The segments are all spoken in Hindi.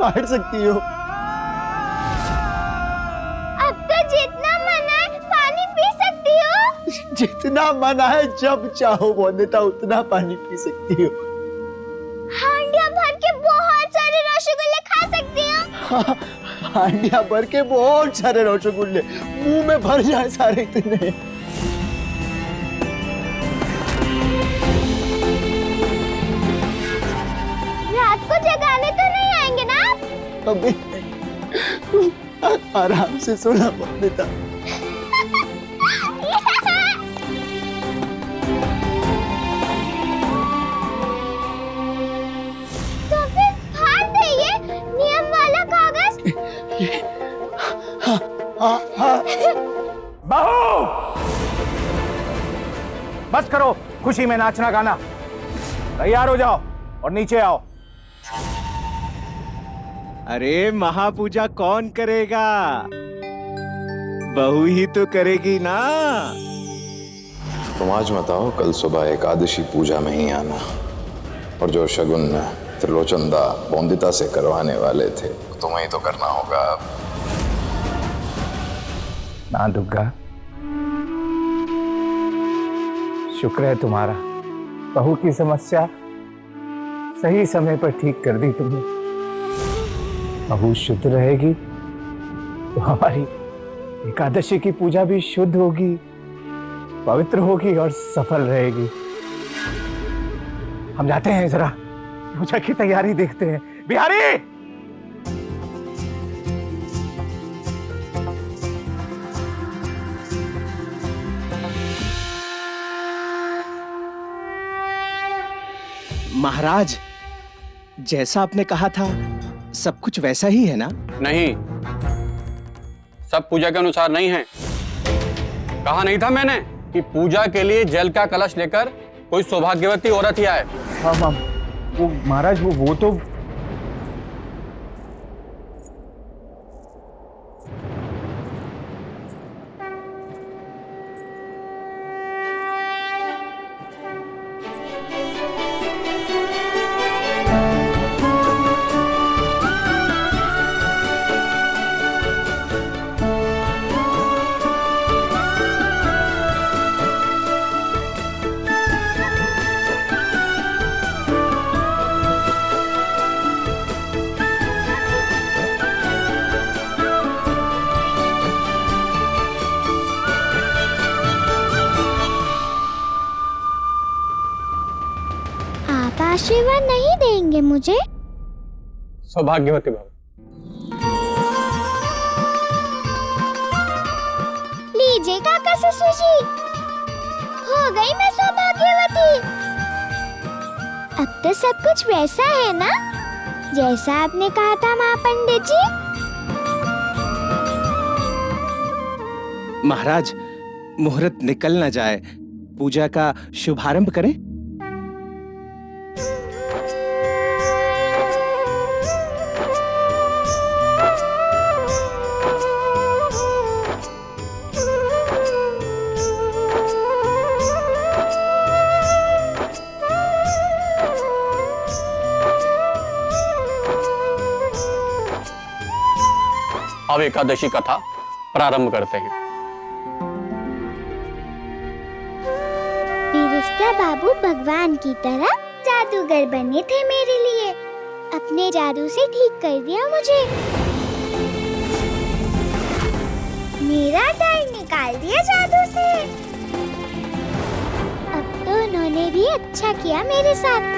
फाड़ सकती हो। अब तो जितना मन है पानी पी सकती हो। जितना मन है जब चाहो वंदिता उतना पानी पी सकती हो। हांडिया भर के बहुत सारे रसगुल्ले खा सकती हो। हांडिया भर के बहुत सारे रसगुल्ले मुंह में भर जाए सारे इतने। रात को जगाने तो नहीं आएंगे ना? अबे आराम से सोना वंदिता। तो फिर फाड़ देंगे नियम वाला कागज। हाँ। बहू, बस करो खुशी में नाचना गाना। तैयार हो जाओ और नीचे आओ। अरे महापूजा कौन करेगा? बहू ही तो करेगी ना। तुम आज मत आओ, कल सुबह एकादशी पूजा में ही आना। और जो शगुन त्रिलोचनदा वंदिता से करवाने वाले थे तुम्हें ही तो करना होगा। ना दुर्गा, शुक्र है तुम्हारा, बहू की समस्या सही समय पर ठीक कर दी तुमने। बहू शुद्ध रहेगी तो हमारी एकादशी की पूजा भी शुद्ध होगी, पवित्र होगी और सफल रहेगी। हम जाते हैं, जरा पूजा की तैयारी देखते हैं। बिहारी, महाराज, जैसा आपने कहा था सब कुछ वैसा ही है ना? नहीं, सब पूजा के अनुसार नहीं है। कहा नहीं था मैंने कि पूजा के लिए जल का कलश लेकर कोई सौभाग्यवती औरत ही आए। हाँ वो महाराज वो तो आप आशीर्वाद नहीं देंगे मुझे? सौभाग्यवती भव। लीजिए काका ससुर जी, हो गई मैं सौभाग्यवती। अब तो सब कुछ वैसा है ना जैसा आपने कहा था माँ पंडित जी? महाराज, मुहूर्त निकल ना जाए, पूजा का शुभारंभ करें। अब एकादशी कथा प्रारंभ करते हैं। बिरिस्ता बाबू भगवान की तरह जादूगर बने थे मेरे लिए। अपने जादू से ठीक कर दिया मुझे, मेरा डर निकाल दिया जादू से। अब तो उन्होंने भी अच्छा किया मेरे साथ।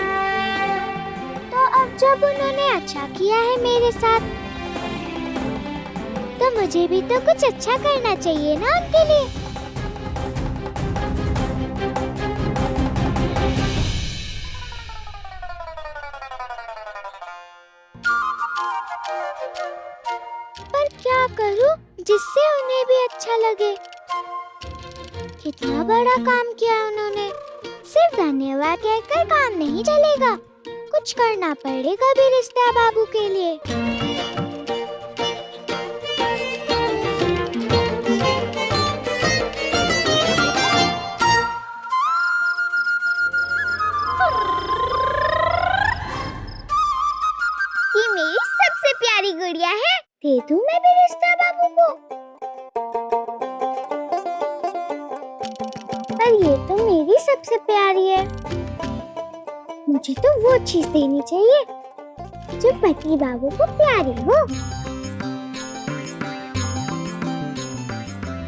तो अब जब उन्होंने अच्छा किया है मेरे साथ, तो मुझे भी तो कुछ अच्छा करना चाहिए ना उनके लिए। पर क्या करूं जिससे उन्हें भी अच्छा लगे? कितना बड़ा काम किया उन्होंने। सिर्फ धन्यवाद कहकर काम नहीं चलेगा, कुछ करना पड़ेगा बिरिस्ता बाबू के लिए। ये मेरी सबसे गुड़िया है, दे दूं मैं बिरिस्ता बाबू को? पर ये तो मेरी सबसे प्यारी है। मुझे तो वो चीज देनी चाहिए जो पति बाबू को प्यारी हो।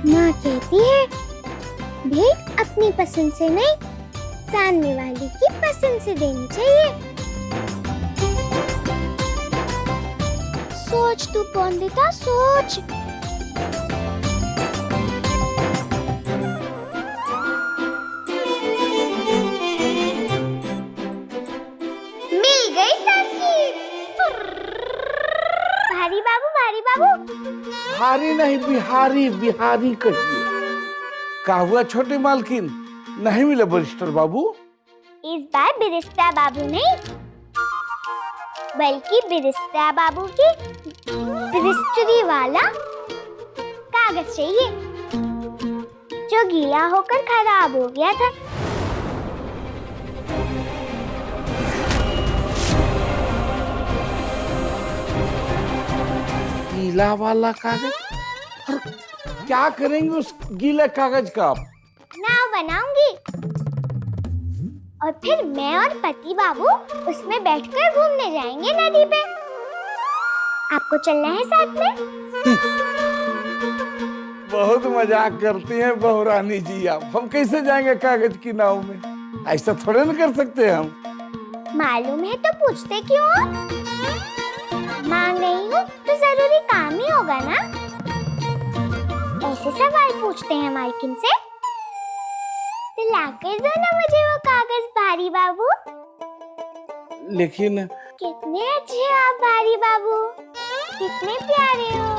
माँ कहती है भेंट अपनी पसंद से नहीं, सामने वाले की पसंद से देनी चाहिए। सोच तू बोंदिता, सोच। मिल गई तरकीब। भारी बाबू, भारी बाबू। हारी नहीं, बिहारी बिहारी कहिए। का हुआ छोटे मालकिन, नहीं मिले बरिस्टर बाबू? इस बार बिरिस्ता बाबू नहीं, बल्कि बिरिस्ता बाबू की बिरिस्टरी वाला कागज चाहिए जो गीला होकर खराब हो गया था। गीला वाला कागज? और क्या करेंगे उस गीले कागज का आप? नाव बनाऊंगी और फिर मैं और पति बाबू उसमें बैठकर घूमने जाएंगे नदी पे। आपको चलना है साथ में? बहुत मजाक करती हैं बहुरानी जी आप। हम कैसे जाएंगे कागज की नाव में? ऐसा थोड़े न कर सकते हम। मालूम है तो पूछते क्यों हो? मांग रही हूँ तो जरूरी काम ही होगा ना। ऐसे सवाल पूछते हैं मालकिन से। तो लाकर दो ना मुझे वो कागज भारी बाबू। लेकिन कितने अच्छे हो आप भारी बाबू, कितने प्यारे हो।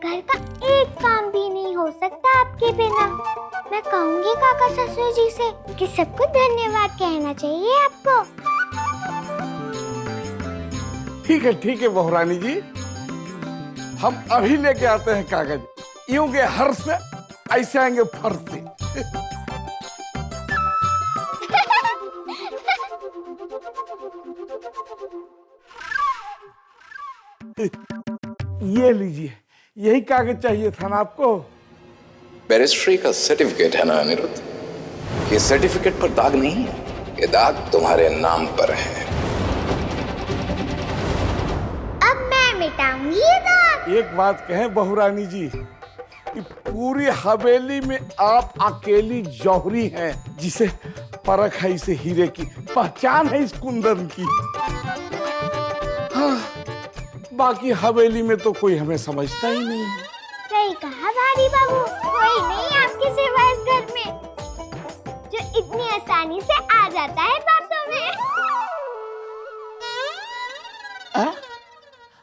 घर का एक काम भी नहीं हो सकता आपके बिना। मैं कहूँगी काका ससुर जी से कि सबको धन्यवाद कहना चाहिए आपको। ठीक है बहुरानी जी, हम अभी लेके आते हैं कागज। यूं के हर से ऐसे आएंगे फर्श से। ये लीजिए, यही कागज चाहिए था ना आपको? बैरिस्ट्री का सर्टिफिकेट है ना अनिरुद्ध? ये सर्टिफिकेट पर दाग नहीं है, ये दाग तुम्हारे नाम पर है। अब मैं मिटाऊंगी ये दाग। एक बात कहें बहुरानी जी, कि पूरी हवेली में आप अकेली जौहरी हैं जिसे परख है इसे हीरे की, पहचान है इस कुंदन की। हाँ, बाकी हवेली में तो कोई हमें समझता ही नहीं। सही कहा भारी बाबू, कोई नहीं आपके सिवा इस घर में जो इतनी आसानी से आ जाता है बातों में।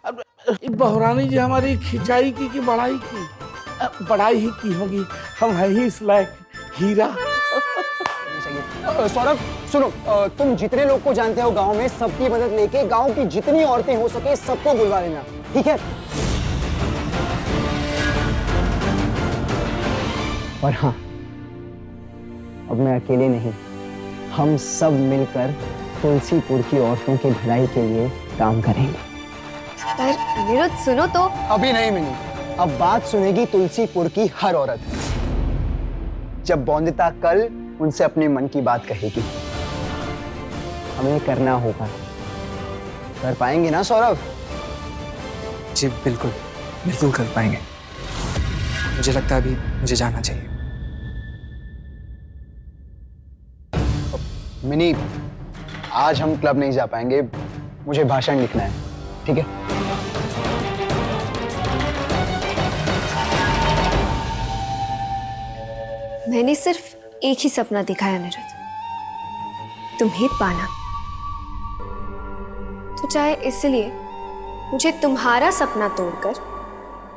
अब बहुरानी जी हमारी खिंचाई की बढ़ाई की? बढ़ाई ही की होगी, हम है ही इस लायक हीरा। सौरभ सुनो, तुम जितने लोग को जानते हो गांव में, सबकी मदद लेके गांव की जितनी औरतें हो सके सबको बुलवा लेना, ठीक है? और हाँ, अब मैं अकेले नहीं, हम सब मिलकर तुलसीपुर की औरतों की भलाई के लिए काम करेंगे। पर अनिरुद्ध सुनो तो। अभी नहीं मिनी, अब बात सुनेगी तुलसीपुर की हर औरत। जब बोंदिता कल उनसे अपने मन की बात कहेगी, हमें करना होगा। कर पाएंगे ना सौरभ? जी बिल्कुल, बिल्कुल कर पाएंगे। मुझे लगता है अभी मुझे जाना चाहिए। मिनी, आज हम क्लब नहीं जा पाएंगे, मुझे भाषण लिखना है, ठीक है? मैंने सिर्फ एक ही सपना देखा है अनिरुद्ध, तुम्हें पाना। तो चाहे इसलिए मुझे तुम्हारा सपना तोड़कर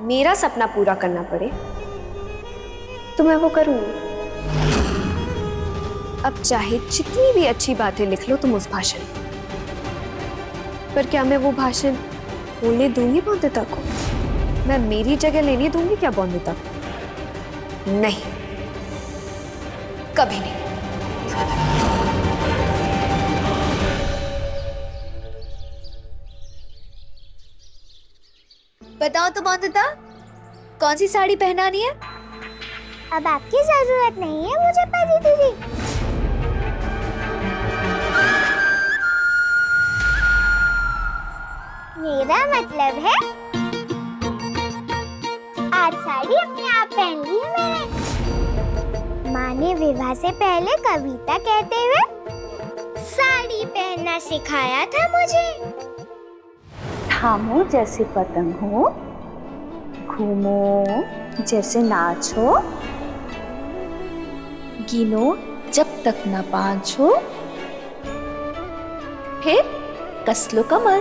मेरा सपना पूरा करना पड़े तो मैं वो करूंगी। अब चाहे जितनी भी अच्छी बातें लिख लो तुम उस भाषण में, पर क्या मैं वो भाषण बोलने दूंगी बोंदिता को? मैं मेरी जगह लेने दूंगी क्या बोंदिता को? नहीं, कभी नहीं। बताओ तो बॉन्दिता, कौन सी साड़ी पहनानी है? अब आपकी जरूरत नहीं है मुझे परी दीदी। मेरा मतलब है आज साड़ी अपने आप पहन ली है मैंने। माँ ने विवाह से पहले कविता कहते हुए साड़ी पहनना सिखाया था मुझे। थामो जैसे पतंग हो, घूमो जैसे नाच हो, गिनो जब तक न पाँच हो, फिर कस लो कमर।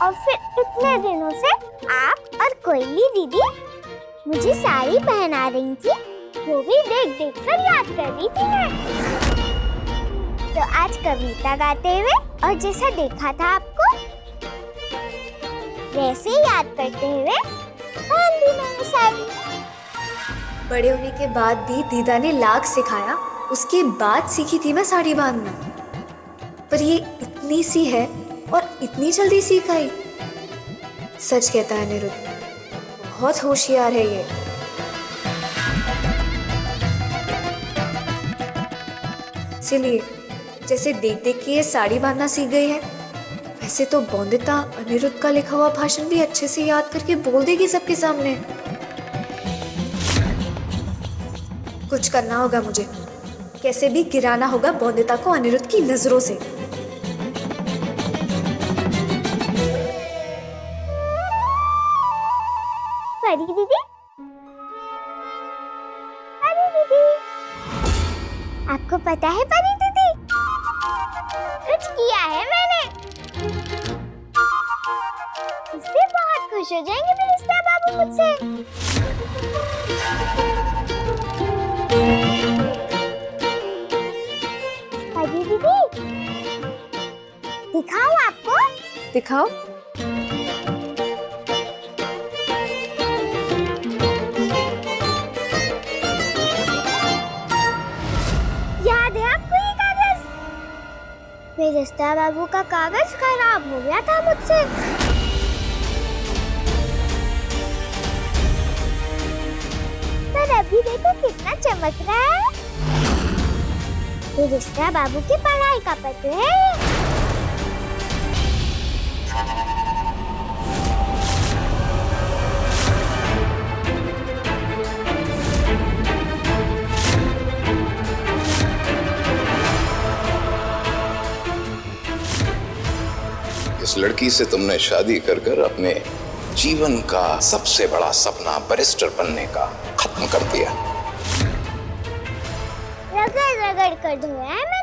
और फिर इतने दिनों से आप और कोयली दीदी मुझे साड़ी पहना रही थी, वो भी देख देख कर याद कर रही थी मैं। तो आज कविता गाते हुए और जैसा देखा था आपको वैसे ही याद करते हुए पहन ली मैंने साड़ी। बड़े होने के बाद भी दीदा ने लाख सिखाया, उसके बाद सीखी थी मैं साड़ी बांधना। पर ये इतनी सी है और इतनी जल्दी सीख आई। सच कहता है अनिरुद्ध, बहुत होशियार है ये। इसीलिए जैसे देख देख के ये साड़ी बांधना सीख गई है, वैसे तो बॉन्दिता अनिरुद्ध का लिखा हुआ भाषण भी अच्छे से याद करके बोल देगी सबके सामने। कुछ करना होगा मुझे, कैसे भी गिराना होगा बॉन्दिता को अनिरुद्ध की नजरों से। परी दीदी, परी दीदी, आपको पता है परी दीदी, कुछ किया है मैंने। इससे बहुत खुश हो जाएंगे फिरिश्ता बाबू मुझसे। परी दीदी, दिखाऊं आपको? दिखाओ। फिरिश्ता बाबू का कागज खराब हो गया था मुझसे। पर अभी देखो कितना चमक रहा है। फिरिश्ता बाबू की पढ़ाई का पत्र है ये। इस लड़की से तुमने शादी कर कर अपने जीवन का सबसे बड़ा सपना बैरिस्टर बनने का खत्म कर दिया। रगड़ रगड़ कर धोया है